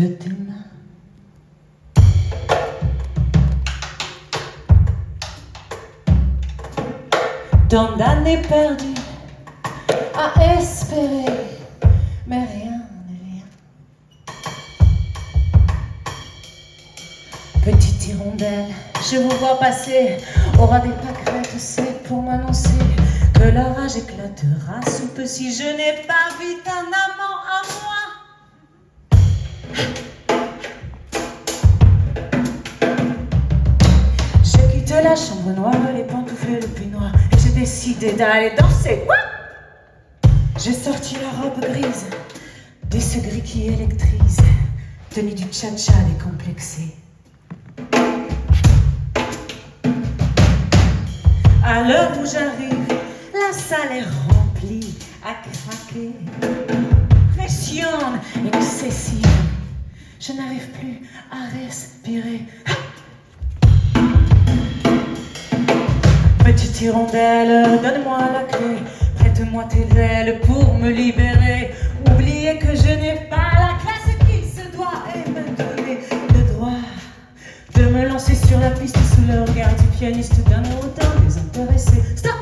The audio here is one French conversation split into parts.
de tes mains. Tant d'années perdues à espérer, mais rien ne vient. Petite hirondelle, je vous vois passer, aura des pâquerettes, c'est pour m'annoncer que l'orage éclatera sous peu si je n'ai pas vite un amant à moi. Je quitte la chambre noire, les pantoufles le peignoir, et j'ai décidé d'aller danser. Quoi? J'ai sorti la robe grise, de ce gris qui électrise, tenue du cha-cha décomplexé. À l'heure où j'arrive, la salle est remplie à craquer. Pression excessive, je n'arrive plus à respirer. Petite hirondelle, donne-moi la clé, prête-moi tes ailes pour me libérer. Oubliez que je n'ai pas la classe qu'il se doit et me donner le droit de me lancer sur la piste sous le regard du pianiste d'un autant désintéressé. Stop!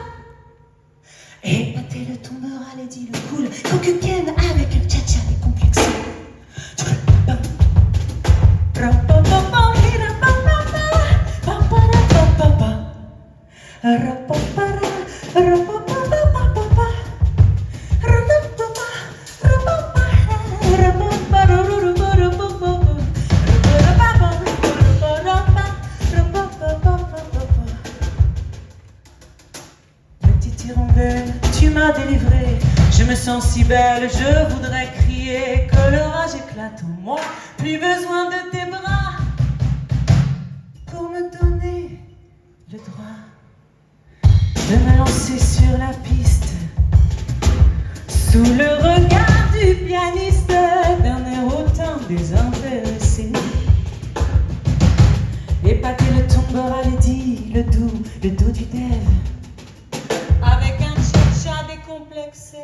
Et pâté le tombeur à Lady le cool, coquine avec un cha-cha décomplexé. Petite hirondelle, tu m'as délivré, je me sens si belle, je voudrais crier que l'orage éclate en moi, plus besoin de tes bras pour me donner le droit de me lancer sur la piste sous le regard du pianiste d'un air autant désintéressé. Épater le tombeur à Lady, le dos du dev avec un cha-cha décomplexé.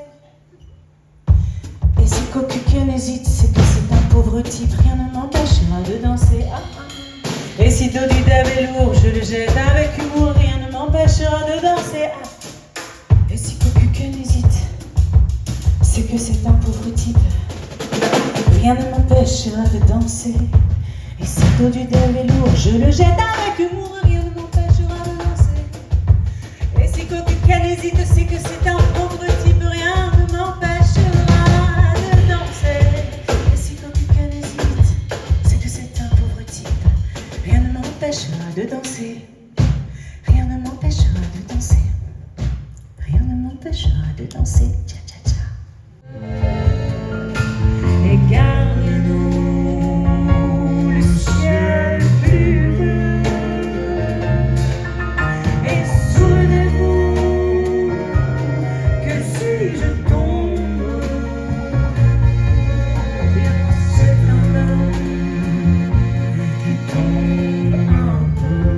Et si Cocuquin hésite, c'est que c'est un pauvre type, rien ne m'empêchera de danser. Ah, ah. Et si Dodi Dev est lourd, je le jette avec humour, rien ne m'empêchera de danser. Ah. Et si Cocuquin hésite, c'est que c'est un pauvre type, rien ne m'empêchera de danser. Et si Dodi Dev est lourd, je le jette avec humour, rien ne m'empêchera de danser. Et si Cocuquin hésite, c'est que c'est un pauvre type, rien ne m'empêchera de danser. Et si Cocuquin hésite, c'est que c'est un pauvre type, rien ne m'empêchera de danser. Rien ne m'empêchera de danser. Rien ne m'empêchera de danser. Tcha tcha tcha. Et garde-nous le ciel plus bleu. Et souvenez-vous que si je tombe, c'est un homme qui tombe un peu.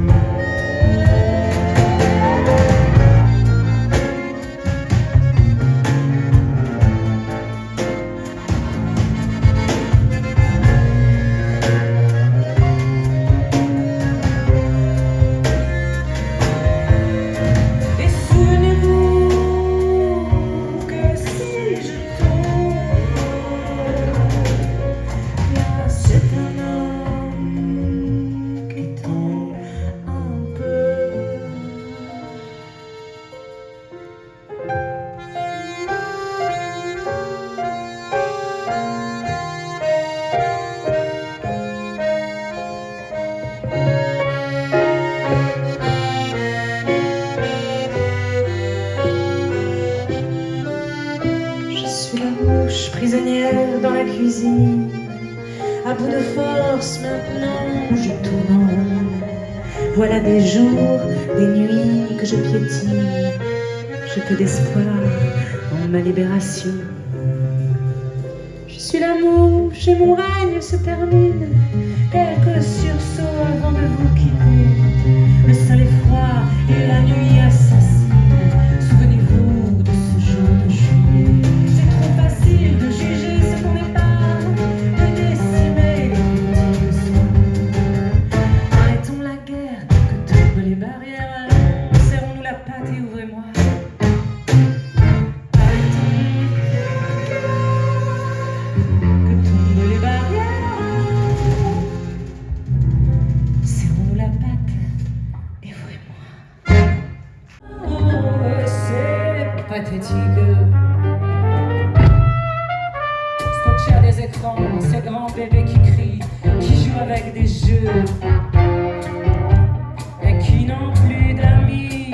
Et souvenez-vous que si je tombe, bien c'est un homme qui tombe un peu. Je suis la mouche prisonnière dans la cuisine, à bout de force maintenant je tourne en rond. Voilà des jours, des nuits que je piétine, j'ai peu d'espoir en ma libération. Je suis la mouche et mon règne se termine, quelques sursauts avant de vous quitter. Le sol est froid et la nuit assassine, souvenez-vous de ce jour de juillet. C'est trop facile de juger ce qu'on n'est pas, de décimer pathétique. Scotché à des écrans, ces grands bébés qui crient, qui jouent avec des jeux et qui n'ont plus d'amis,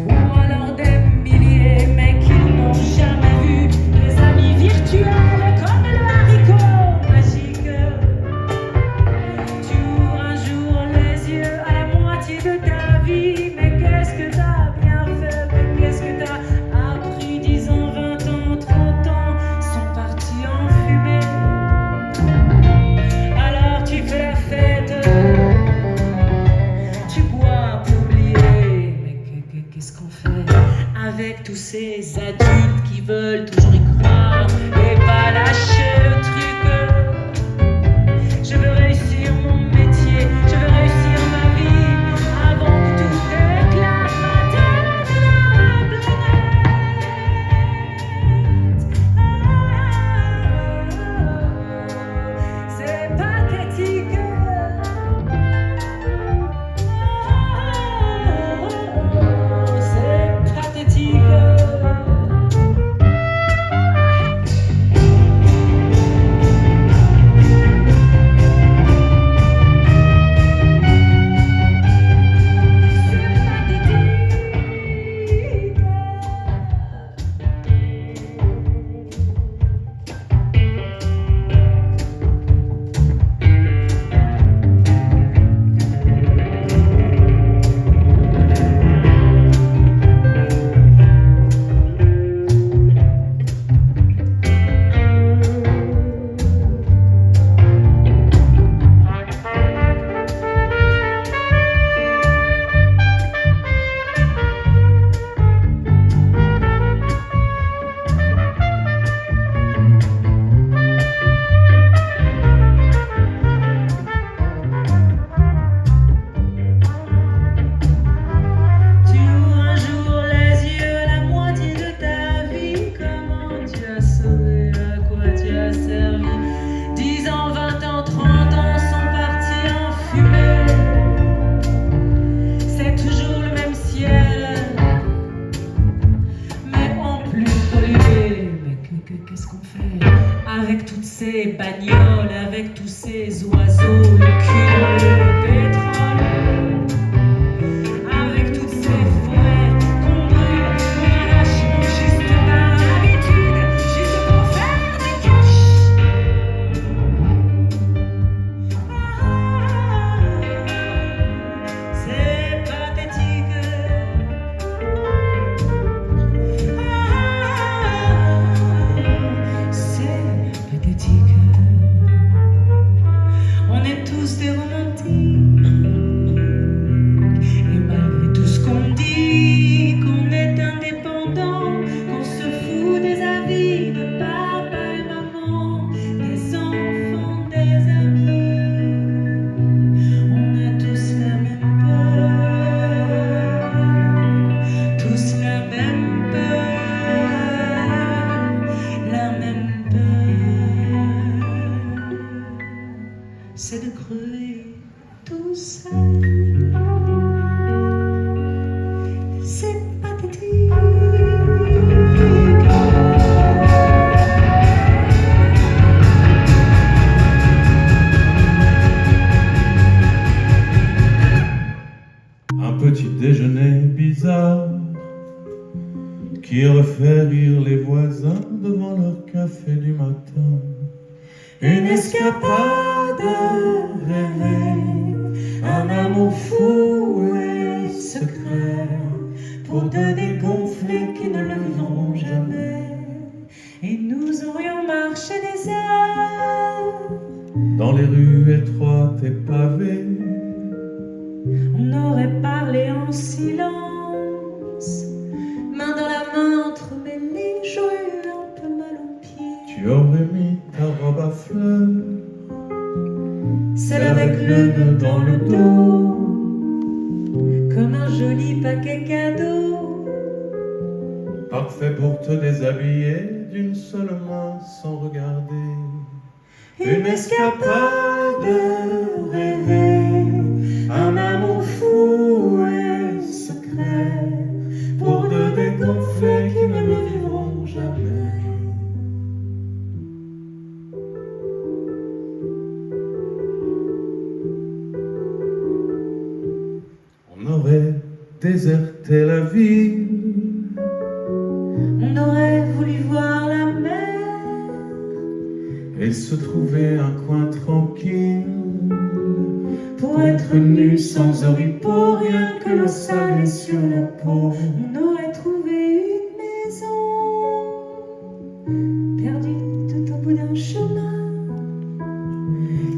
ou alors des milliers mais qu'ils n'ont jamais vu, des amis virtuels comme le haricot magique. Tu ouvres un jour les yeux à la moitié de ta vie, mais qu'est-ce que t'as bien fait, mais qu'est-ce que t'as appris? 10 ans, 20 ans, 30 ans sont partis en fumée. Alors tu fais la fête, tu bois pour oublier, mais qu'est-ce qu'on fait avec tous ces adultes qui veulent toujours y croire et pas lâcher le truc? Je veux réussir mon métier, je veux réussir ma vie avant que tout éclate. Ma tête est la planète. C'est pathétique. C'est pathétique. Qu'est-ce qu'on fait avec toutes ces bagnoles, avec tous ces oiseaux, le cul, le pétrole, avec toutes ces forêts qu'on brûle, qu'on arrache juste par habitude, juste pour faire des caches. C'est pathétique. On est tous des romantiques, et malgré tout ce qu'on dit, qu'on est indépendant, qu'on se fout des avis de papa et maman, des enfants, des amis, on a tous la même peur, tous la même peur, la même peur. C'est de crever tout seul. C'est pathétique. Un petit déjeuner bizarre qui aurait fait rire les voisins devant leur café du matin. Une escapade rêvée, un amour fou et secret, pour deux dégonflés qui ne le vivront jamais. Et nous aurions marché des heures dans les rues étroites et pavées. On aurait parlé en silence, main dans la main entremêlée, j'aurais eu un peu mal aux pieds. Tu aurais mis ta robe à fleurs, celle avec le nœud dans le dos, comme un joli paquet cadeau, parfait pour te déshabiller d'une seule main sans regarder. Une escapade rêvée, un amour fou et secret, pour deux On aurait déserté la ville, on aurait voulu voir la mer et se trouver un coin tranquille pour être nu sans oripeau, rien que l'eau salée sur la peau. On aurait trouvé une maison perdue tout au bout d'un chemin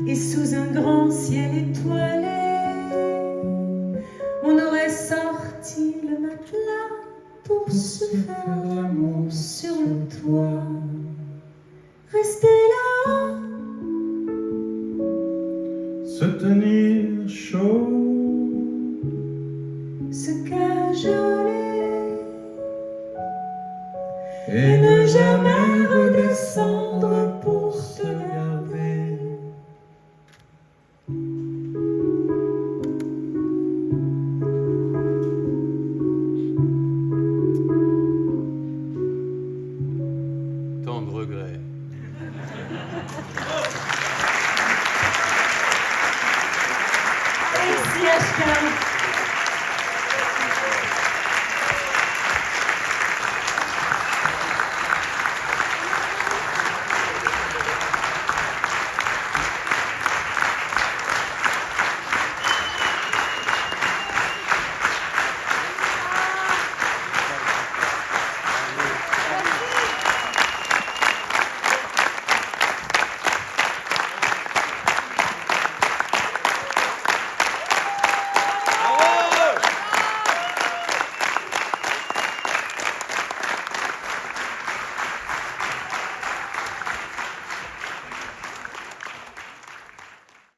et sous un grand ciel étoilé. On aurait sorti le matelas pour se faire l'amour sur le toit. Rester là, se tenir chaud, se cajoler et ne jamais redescendre pour se regarder. Tant de regrets. Merci Ashkan.